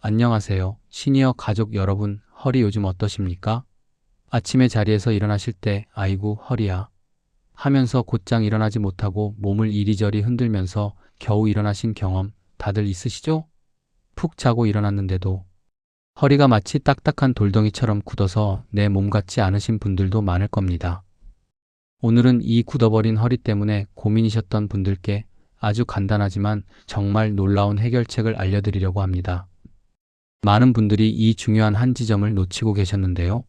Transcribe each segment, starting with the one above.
안녕하세요. 시니어 가족 여러분, 허리 요즘 어떠십니까? 아침에 자리에서 일어나실 때, 아이고, 허리야. 하면서 곧장 일어나지 못하고 몸을 이리저리 흔들면서 겨우 일어나신 경험 다들 있으시죠? 푹 자고 일어났는데도 허리가 마치 딱딱한 돌덩이처럼 굳어서 내 몸 같지 않으신 분들도 많을 겁니다. 오늘은 이 굳어버린 허리 때문에 고민이셨던 분들께 아주 간단하지만 정말 놀라운 해결책을 알려드리려고 합니다. 많은 분들이 이 중요한 한 지점을 놓치고 계셨는데요.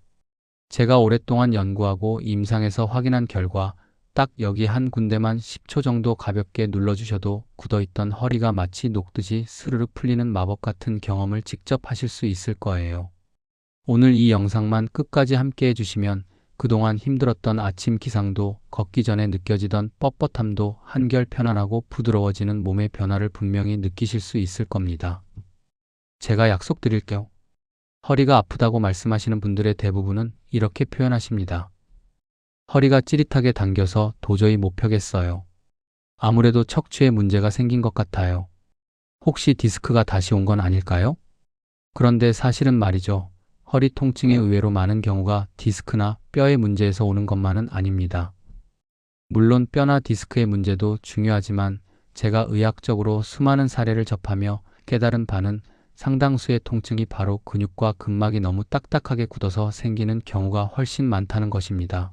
제가 오랫동안 연구하고 임상에서 확인한 결과 딱 여기 한 군데만 10초 정도 가볍게 눌러주셔도 굳어있던 허리가 마치 녹듯이 스르륵 풀리는 마법 같은 경험을 직접 하실 수 있을 거예요. 오늘 이 영상만 끝까지 함께 해주시면 그동안 힘들었던 아침 기상도, 걷기 전에 느껴지던 뻣뻣함도 한결 편안하고 부드러워지는 몸의 변화를 분명히 느끼실 수 있을 겁니다. 제가 약속드릴게요. 허리가 아프다고 말씀하시는 분들의 대부분은 이렇게 표현하십니다. 허리가 찌릿하게 당겨서 도저히 못 펴겠어요. 아무래도 척추에 문제가 생긴 것 같아요. 혹시 디스크가 다시 온 건 아닐까요? 그런데 사실은 말이죠. 허리 통증의 의외로 많은 경우가 디스크나 뼈의 문제에서 오는 것만은 아닙니다. 물론 뼈나 디스크의 문제도 중요하지만 제가 의학적으로 수많은 사례를 접하며 깨달은 바는 상당수의 통증이 바로 근육과 근막이 너무 딱딱하게 굳어서 생기는 경우가 훨씬 많다는 것입니다.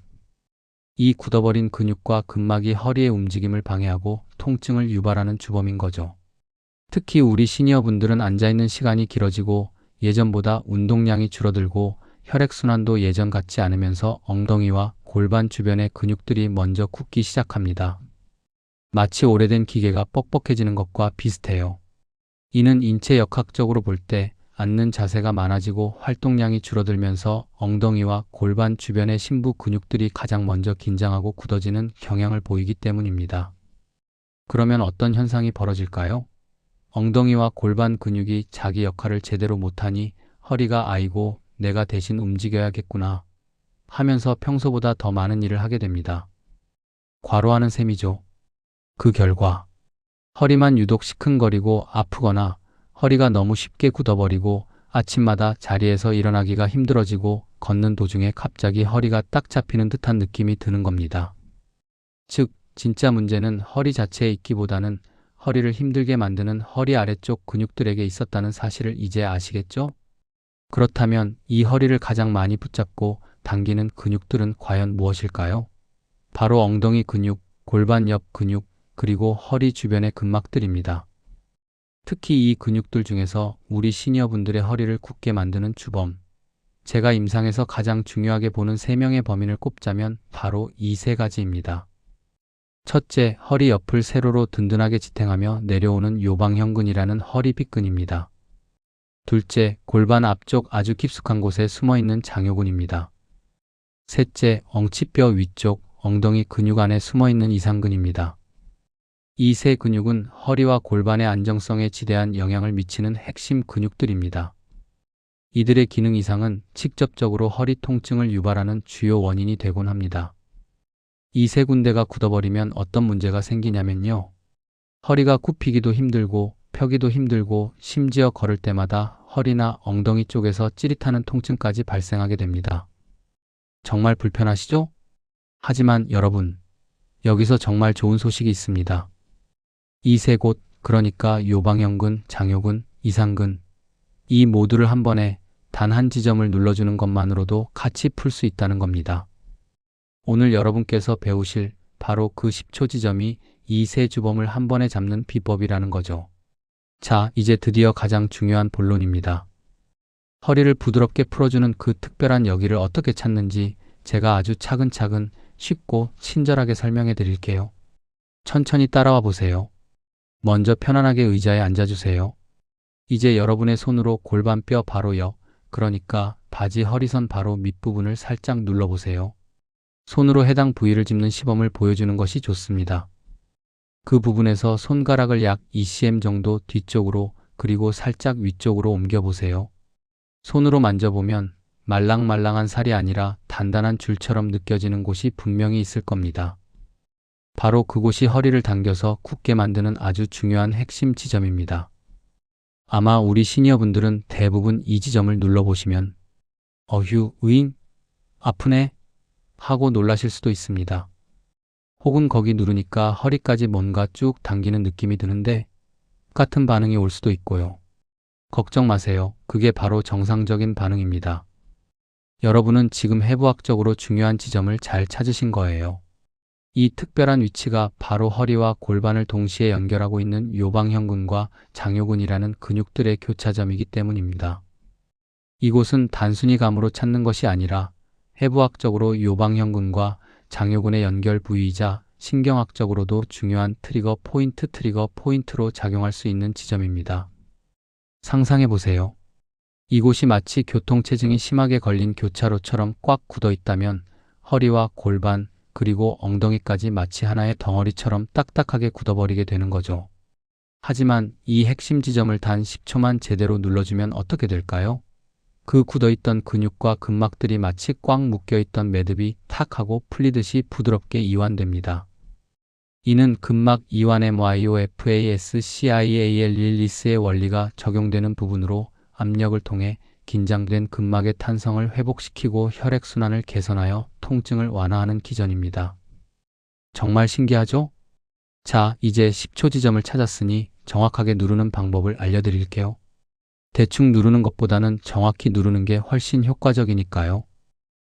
이 굳어버린 근육과 근막이 허리의 움직임을 방해하고 통증을 유발하는 주범인 거죠. 특히 우리 시니어분들은 앉아있는 시간이 길어지고 예전보다 운동량이 줄어들고 혈액순환도 예전 같지 않으면서 엉덩이와 골반 주변의 근육들이 먼저 굳기 시작합니다. 마치 오래된 기계가 뻑뻑해지는 것과 비슷해요. 이는 인체 역학적으로 볼 때 앉는 자세가 많아지고 활동량이 줄어들면서 엉덩이와 골반 주변의 심부 근육들이 가장 먼저 긴장하고 굳어지는 경향을 보이기 때문입니다. 그러면 어떤 현상이 벌어질까요? 엉덩이와 골반 근육이 자기 역할을 제대로 못하니 허리가 아이고 내가 대신 움직여야겠구나 하면서 평소보다 더 많은 일을 하게 됩니다. 과로하는 셈이죠. 그 결과 허리만 유독 시큰거리고 아프거나 허리가 너무 쉽게 굳어버리고 아침마다 자리에서 일어나기가 힘들어지고 걷는 도중에 갑자기 허리가 딱 잡히는 듯한 느낌이 드는 겁니다. 즉, 진짜 문제는 허리 자체에 있기보다는 허리를 힘들게 만드는 허리 아래쪽 근육들에게 있었다는 사실을 이제 아시겠죠? 그렇다면 이 허리를 가장 많이 붙잡고 당기는 근육들은 과연 무엇일까요? 바로 엉덩이 근육, 골반 옆 근육, 그리고 허리 주변의 근막들입니다. 특히 이 근육들 중에서 우리 시니어분들의 허리를 굳게 만드는 주범, 제가 임상에서 가장 중요하게 보는 3명의 범인을 꼽자면 바로 이 3가지입니다. 첫째, 허리 옆을 세로로 든든하게 지탱하며 내려오는 요방형근이라는 허리 빗근입니다. 둘째, 골반 앞쪽 아주 깊숙한 곳에 숨어있는 장요근입니다. 셋째, 엉치뼈 위쪽 엉덩이 근육 안에 숨어있는 이상근입니다. 이 세 근육은 허리와 골반의 안정성에 지대한 영향을 미치는 핵심 근육들입니다. 이들의 기능 이상은 직접적으로 허리 통증을 유발하는 주요 원인이 되곤 합니다. 이 세 군데가 굳어버리면 어떤 문제가 생기냐면요. 허리가 굽히기도 힘들고 펴기도 힘들고 심지어 걸을 때마다 허리나 엉덩이 쪽에서 찌릿하는 통증까지 발생하게 됩니다. 정말 불편하시죠? 하지만 여러분, 여기서 정말 좋은 소식이 있습니다. 이 세 곳, 그러니까 요방형근, 장요근, 이상근, 이 모두를 한 번에 단 한 지점을 눌러주는 것만으로도 같이 풀 수 있다는 겁니다. 오늘 여러분께서 배우실 바로 그 10초 지점이 이 세 주범을 한 번에 잡는 비법이라는 거죠. 자, 이제 드디어 가장 중요한 본론입니다. 허리를 부드럽게 풀어주는 그 특별한 여기를 어떻게 찾는지 제가 아주 차근차근 쉽고 친절하게 설명해 드릴게요. 천천히 따라와 보세요. 먼저 편안하게 의자에 앉아주세요. 이제 여러분의 손으로 골반뼈 바로 옆, 그러니까 바지 허리선 바로 밑부분을 살짝 눌러보세요. 손으로 해당 부위를 짚는 시범을 보여주는 것이 좋습니다. 그 부분에서 손가락을 약 2cm 정도 뒤쪽으로 그리고 살짝 위쪽으로 옮겨보세요. 손으로 만져보면 말랑말랑한 살이 아니라 단단한 줄처럼 느껴지는 곳이 분명히 있을 겁니다. 바로 그곳이 허리를 당겨서 굳게 만드는 아주 중요한 핵심 지점입니다. 아마 우리 시니어분들은 대부분 이 지점을 눌러보시면 어휴, 으잉, 아프네 하고 놀라실 수도 있습니다. 혹은 거기 누르니까 허리까지 뭔가 쭉 당기는 느낌이 드는데 같은 반응이 올 수도 있고요. 걱정 마세요. 그게 바로 정상적인 반응입니다. 여러분은 지금 해부학적으로 중요한 지점을 잘 찾으신 거예요. 이 특별한 위치가 바로 허리와 골반을 동시에 연결하고 있는 요방형근과 장요근이라는 근육들의 교차점이기 때문입니다. 이곳은 단순히 감으로 찾는 것이 아니라 해부학적으로 요방형근과 장요근의 연결 부위이자 신경학적으로도 중요한 트리거 포인트로 작용할 수 있는 지점입니다. 상상해 보세요. 이곳이 마치 교통체증이 심하게 걸린 교차로처럼 꽉 굳어 있다면 허리와 골반 그리고 엉덩이까지 마치 하나의 덩어리처럼 딱딱하게 굳어버리게 되는 거죠. 하지만 이 핵심 지점을 단 10초만 제대로 눌러주면 어떻게 될까요? 그 굳어있던 근육과 근막들이 마치 꽉 묶여있던 매듭이 탁 하고 풀리듯이 부드럽게 이완됩니다. 이는 근막 이완의 myofascial 릴리스의 원리가 적용되는 부분으로 압력을 통해 긴장된 근막의 탄성을 회복시키고 혈액순환을 개선하여 통증을 완화하는 기전입니다. 정말 신기하죠? 자, 이제 10초 지점을 찾았으니 정확하게 누르는 방법을 알려드릴게요. 대충 누르는 것보다는 정확히 누르는 게 훨씬 효과적이니까요.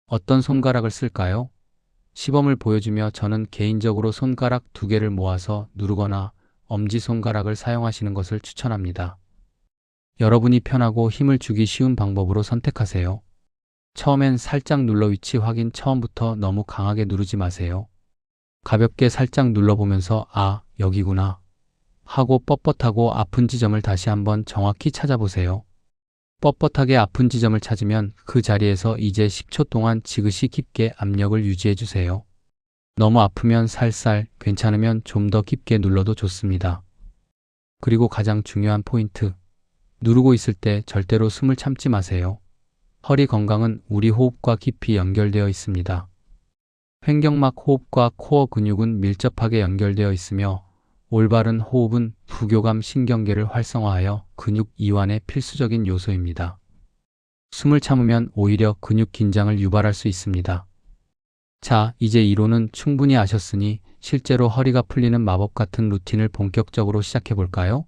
어떤 손가락을 쓸까요? 시범을 보여주며 저는 개인적으로 손가락 2개를 모아서 누르거나 엄지손가락을 사용하시는 것을 추천합니다. 여러분이 편하고 힘을 주기 쉬운 방법으로 선택하세요. 처음엔 살짝 눌러 위치 확인. 처음부터 너무 강하게 누르지 마세요. 가볍게 살짝 눌러보면서 아, 여기구나 하고 뻣뻣하고 아픈 지점을 다시 한번 정확히 찾아보세요. 뻣뻣하게 아픈 지점을 찾으면 그 자리에서 이제 10초 동안 지그시 깊게 압력을 유지해 주세요. 너무 아프면 살살, 괜찮으면 좀 더 깊게 눌러도 좋습니다. 그리고 가장 중요한 포인트. 누르고 있을 때 절대로 숨을 참지 마세요. 허리 건강은 우리 호흡과 깊이 연결되어 있습니다. 횡격막 호흡과 코어 근육은 밀접하게 연결되어 있으며 올바른 호흡은 부교감 신경계를 활성화하여 근육 이완의 필수적인 요소입니다. 숨을 참으면 오히려 근육 긴장을 유발할 수 있습니다. 자, 이제 이론은 충분히 아셨으니 실제로 허리가 풀리는 마법 같은 루틴을 본격적으로 시작해 볼까요?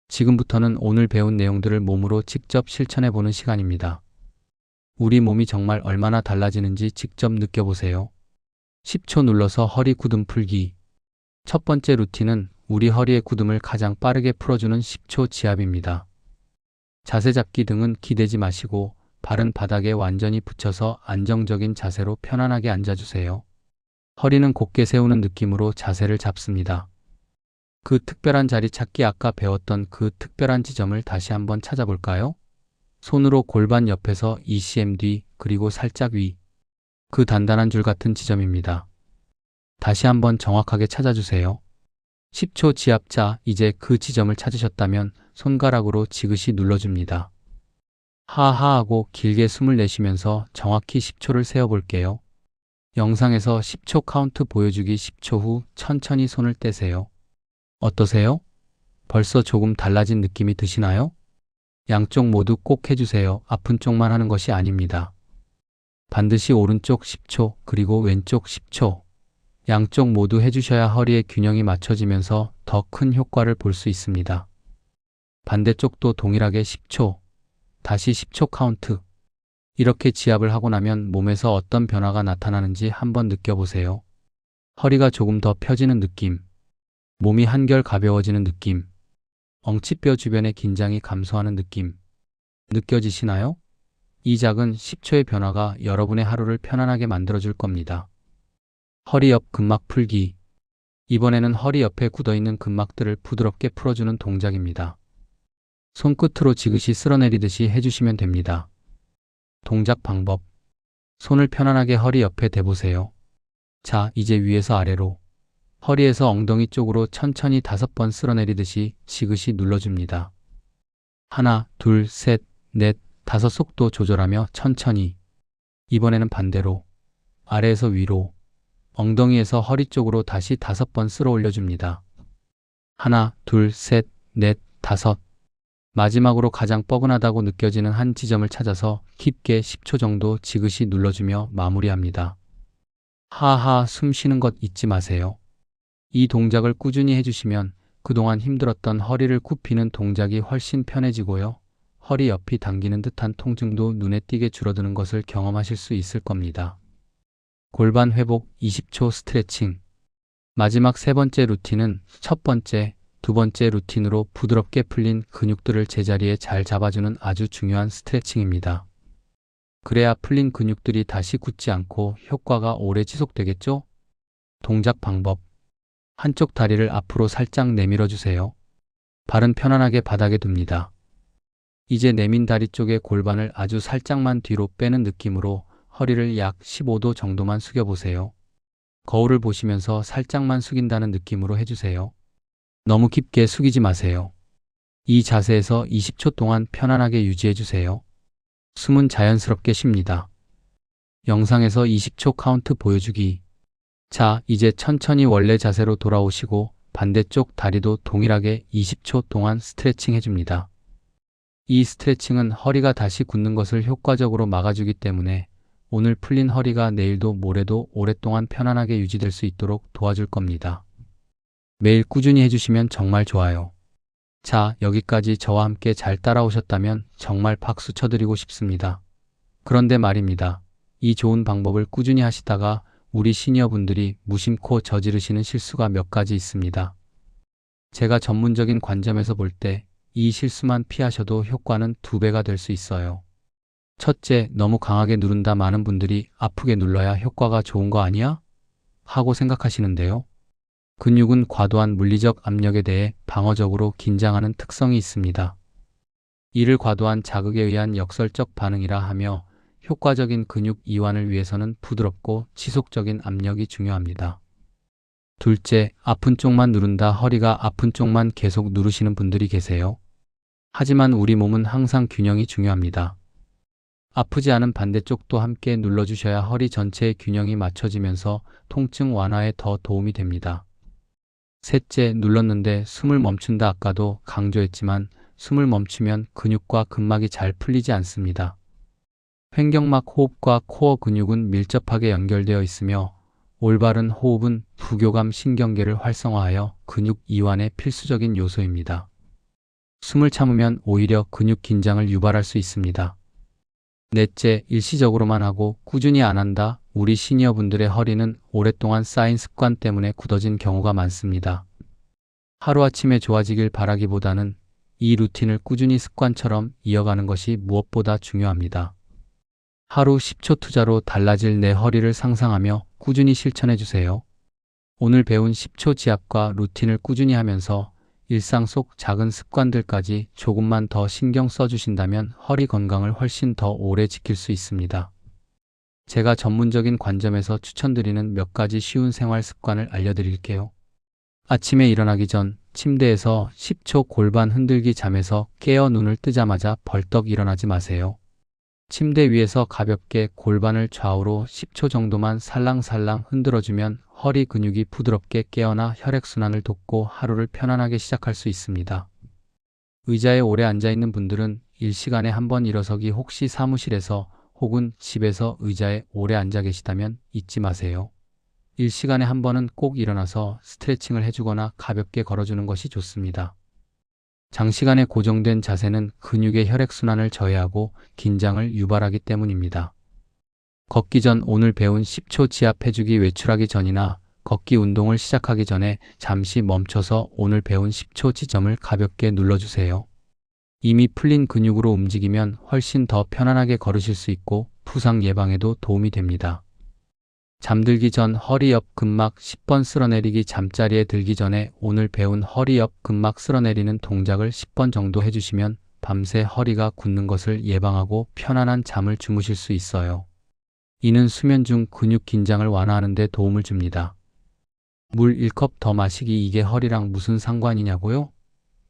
지금부터는 오늘 배운 내용들을 몸으로 직접 실천해 보는 시간입니다. 우리 몸이 정말 얼마나 달라지는지 직접 느껴보세요. 10초 눌러서 허리 굳음 풀기. 첫 번째 루틴은 우리 허리의 굳음을 가장 빠르게 풀어주는 10초 지압입니다. 자세 잡기 등은 기대지 마시고 발은 바닥에 완전히 붙여서 안정적인 자세로 편안하게 앉아주세요. 허리는 곧게 세우는 느낌으로 자세를 잡습니다. 그 특별한 자리 찾기, 아까 배웠던 그 특별한 지점을 다시 한번 찾아볼까요? 손으로 골반 옆에서 ECM 뒤 그리고 살짝 위. 그 단단한 줄 같은 지점입니다. 다시 한번 정확하게 찾아주세요. 10초 지압자, 이제 그 지점을 찾으셨다면 손가락으로 지그시 눌러줍니다. 하하하고 길게 숨을 내쉬면서 정확히 10초를 세어볼게요. 영상에서 10초 카운트 보여주기. 10초 후 천천히 손을 떼세요. 어떠세요? 벌써 조금 달라진 느낌이 드시나요? 양쪽 모두 꼭 해주세요. 아픈 쪽만 하는 것이 아닙니다. 반드시 오른쪽 10초 그리고 왼쪽 10초. 양쪽 모두 해주셔야 허리의 균형이 맞춰지면서 더 큰 효과를 볼 수 있습니다. 반대쪽도 동일하게 10초. 다시 10초 카운트. 이렇게 지압을 하고 나면 몸에서 어떤 변화가 나타나는지 한번 느껴보세요. 허리가 조금 더 펴지는 느낌. 몸이 한결 가벼워지는 느낌. 엉치뼈 주변의 긴장이 감소하는 느낌. 느껴지시나요? 이 작은 10초의 변화가 여러분의 하루를 편안하게 만들어줄 겁니다. 허리 옆 근막 풀기. 이번에는 허리 옆에 굳어있는 근막들을 부드럽게 풀어주는 동작입니다. 손끝으로 지그시 쓸어내리듯이 해주시면 됩니다. 동작 방법. 손을 편안하게 허리 옆에 대보세요. 자, 이제 위에서 아래로. 허리에서 엉덩이 쪽으로 천천히 5번 쓸어내리듯이 지그시 눌러줍니다. 하나, 둘, 셋, 넷, 5 속도 조절하며 천천히. 이번에는 반대로. 아래에서 위로. 엉덩이에서 허리 쪽으로 다시 5번 쓸어 올려줍니다. 하나, 둘, 셋, 넷, 5. 마지막으로 가장 뻐근하다고 느껴지는 한 지점을 찾아서 깊게 10초 정도 지그시 눌러주며 마무리합니다. 하하, 숨 쉬는 것 잊지 마세요. 이 동작을 꾸준히 해주시면 그동안 힘들었던 허리를 굽히는 동작이 훨씬 편해지고요. 허리 옆이 당기는 듯한 통증도 눈에 띄게 줄어드는 것을 경험하실 수 있을 겁니다. 골반 회복 20초 스트레칭. 마지막 세 번째 루틴은 첫 번째, 두 번째 루틴으로 부드럽게 풀린 근육들을 제자리에 잘 잡아주는 아주 중요한 스트레칭입니다. 그래야 풀린 근육들이 다시 굳지 않고 효과가 오래 지속되겠죠? 동작 방법. 한쪽 다리를 앞으로 살짝 내밀어 주세요. 발은 편안하게 바닥에 둡니다. 이제 내민 다리 쪽의 골반을 아주 살짝만 뒤로 빼는 느낌으로 허리를 약 15도 정도만 숙여보세요. 거울을 보시면서 살짝만 숙인다는 느낌으로 해주세요. 너무 깊게 숙이지 마세요. 이 자세에서 20초 동안 편안하게 유지해주세요. 숨은 자연스럽게 쉽니다. 영상에서 20초 카운트 보여주기. 자, 이제 천천히 원래 자세로 돌아오시고 반대쪽 다리도 동일하게 20초 동안 스트레칭 해줍니다. 이 스트레칭은 허리가 다시 굳는 것을 효과적으로 막아주기 때문에 오늘 풀린 허리가 내일도 모레도 오랫동안 편안하게 유지될 수 있도록 도와줄 겁니다. 매일 꾸준히 해주시면 정말 좋아요. 자, 여기까지 저와 함께 잘 따라오셨다면 정말 박수 쳐드리고 싶습니다. 그런데 말입니다. 이 좋은 방법을 꾸준히 하시다가 우리 시니어분들이 무심코 저지르시는 실수가 몇 가지 있습니다. 제가 전문적인 관점에서 볼 때 이 실수만 피하셔도 효과는 2배가 될 수 있어요. 첫째, 너무 강하게 누른다. 많은 분들이 아프게 눌러야 효과가 좋은 거 아니야? 하고 생각하시는데요. 근육은 과도한 물리적 압력에 대해 방어적으로 긴장하는 특성이 있습니다. 이를 과도한 자극에 의한 역설적 반응이라 하며 효과적인 근육 이완을 위해서는 부드럽고 지속적인 압력이 중요합니다. 둘째, 아픈 쪽만 누른다. 허리가 아픈 쪽만 계속 누르시는 분들이 계세요. 하지만 우리 몸은 항상 균형이 중요합니다. 아프지 않은 반대쪽도 함께 눌러주셔야 허리 전체의 균형이 맞춰지면서 통증 완화에 더 도움이 됩니다. 셋째, 눌렀는데 숨을 멈춘다. 아까도 강조했지만 숨을 멈추면 근육과 근막이 잘 풀리지 않습니다. 횡격막 호흡과 코어 근육은 밀접하게 연결되어 있으며 올바른 호흡은 부교감 신경계를 활성화하여 근육 이완의 필수적인 요소입니다. 숨을 참으면 오히려 근육 긴장을 유발할 수 있습니다. 넷째, 일시적으로만 하고 꾸준히 안 한다. 우리 시니어분들의 허리는 오랫동안 쌓인 습관 때문에 굳어진 경우가 많습니다. 하루아침에 좋아지길 바라기보다는 이 루틴을 꾸준히 습관처럼 이어가는 것이 무엇보다 중요합니다. 하루 10초 투자로 달라질 내 허리를 상상하며 꾸준히 실천해 주세요. 오늘 배운 10초 지압과 루틴을 꾸준히 하면서 일상 속 작은 습관들까지 조금만 더 신경 써주신다면 허리 건강을 훨씬 더 오래 지킬 수 있습니다. 제가 전문적인 관점에서 추천드리는 몇 가지 쉬운 생활 습관을 알려드릴게요. 아침에 일어나기 전 침대에서 10초 골반 흔들기. 잠에서 깨어 눈을 뜨자마자 벌떡 일어나지 마세요. 침대 위에서 가볍게 골반을 좌우로 10초 정도만 살랑살랑 흔들어주면 허리 근육이 부드럽게 깨어나 혈액순환을 돕고 하루를 편안하게 시작할 수 있습니다. 의자에 오래 앉아있는 분들은 일시간에 한번 일어서기. 혹시 사무실에서 혹은 집에서 의자에 오래 앉아 계시다면 잊지 마세요. 일시간에 한 번은 꼭 일어나서 스트레칭을 해주거나 가볍게 걸어주는 것이 좋습니다. 장시간에 고정된 자세는 근육의 혈액순환을 저해하고 긴장을 유발하기 때문입니다. 걷기 전 오늘 배운 10초 지압 해주기. 외출하기 전이나 걷기 운동을 시작하기 전에 잠시 멈춰서 오늘 배운 10초 지점을 가볍게 눌러주세요. 이미 풀린 근육으로 움직이면 훨씬 더 편안하게 걸으실 수 있고 부상 예방에도 도움이 됩니다. 잠들기 전 허리 옆 근막 10번 쓸어내리기. 잠자리에 들기 전에 오늘 배운 허리 옆 근막 쓸어내리는 동작을 10번 정도 해주시면 밤새 허리가 굳는 것을 예방하고 편안한 잠을 주무실 수 있어요. 이는 수면 중 근육 긴장을 완화하는 데 도움을 줍니다. 물 1컵 더 마시기. 이게 허리랑 무슨 상관이냐고요?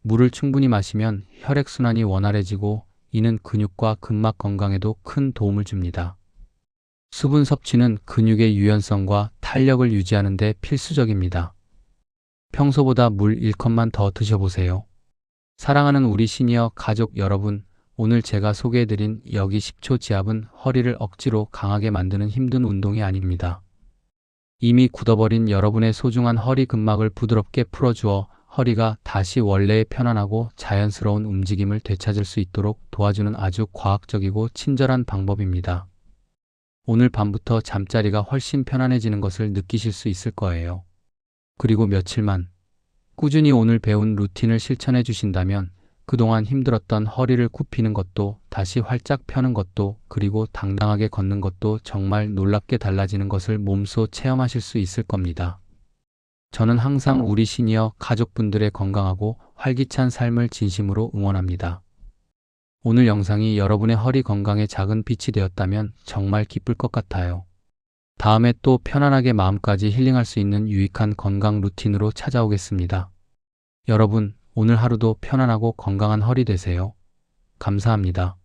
물을 충분히 마시면 혈액순환이 원활해지고 이는 근육과 근막 건강에도 큰 도움을 줍니다. 수분 섭취는 근육의 유연성과 탄력을 유지하는 데 필수적입니다. 평소보다 물 1컵만 더 드셔보세요. 사랑하는 우리 시니어 가족 여러분, 오늘 제가 소개해드린 여기 10초 지압은 허리를 억지로 강하게 만드는 힘든 운동이 아닙니다. 이미 굳어버린 여러분의 소중한 허리 근막을 부드럽게 풀어주어 허리가 다시 원래의 편안하고 자연스러운 움직임을 되찾을 수 있도록 도와주는 아주 과학적이고 친절한 방법입니다. 오늘 밤부터 잠자리가 훨씬 편안해지는 것을 느끼실 수 있을 거예요. 그리고 며칠만 꾸준히 오늘 배운 루틴을 실천해 주신다면 그동안 힘들었던 허리를 굽히는 것도, 다시 활짝 펴는 것도, 그리고 당당하게 걷는 것도 정말 놀랍게 달라지는 것을 몸소 체험하실 수 있을 겁니다. 저는 항상 우리 시니어 가족분들의 건강하고 활기찬 삶을 진심으로 응원합니다. 오늘 영상이 여러분의 허리 건강에 작은 빛이 되었다면 정말 기쁠 것 같아요. 다음에 또 편안하게 마음까지 힐링할 수 있는 유익한 건강 루틴으로 찾아오겠습니다. 여러분, 오늘 하루도 편안하고 건강한 허리 되세요. 감사합니다.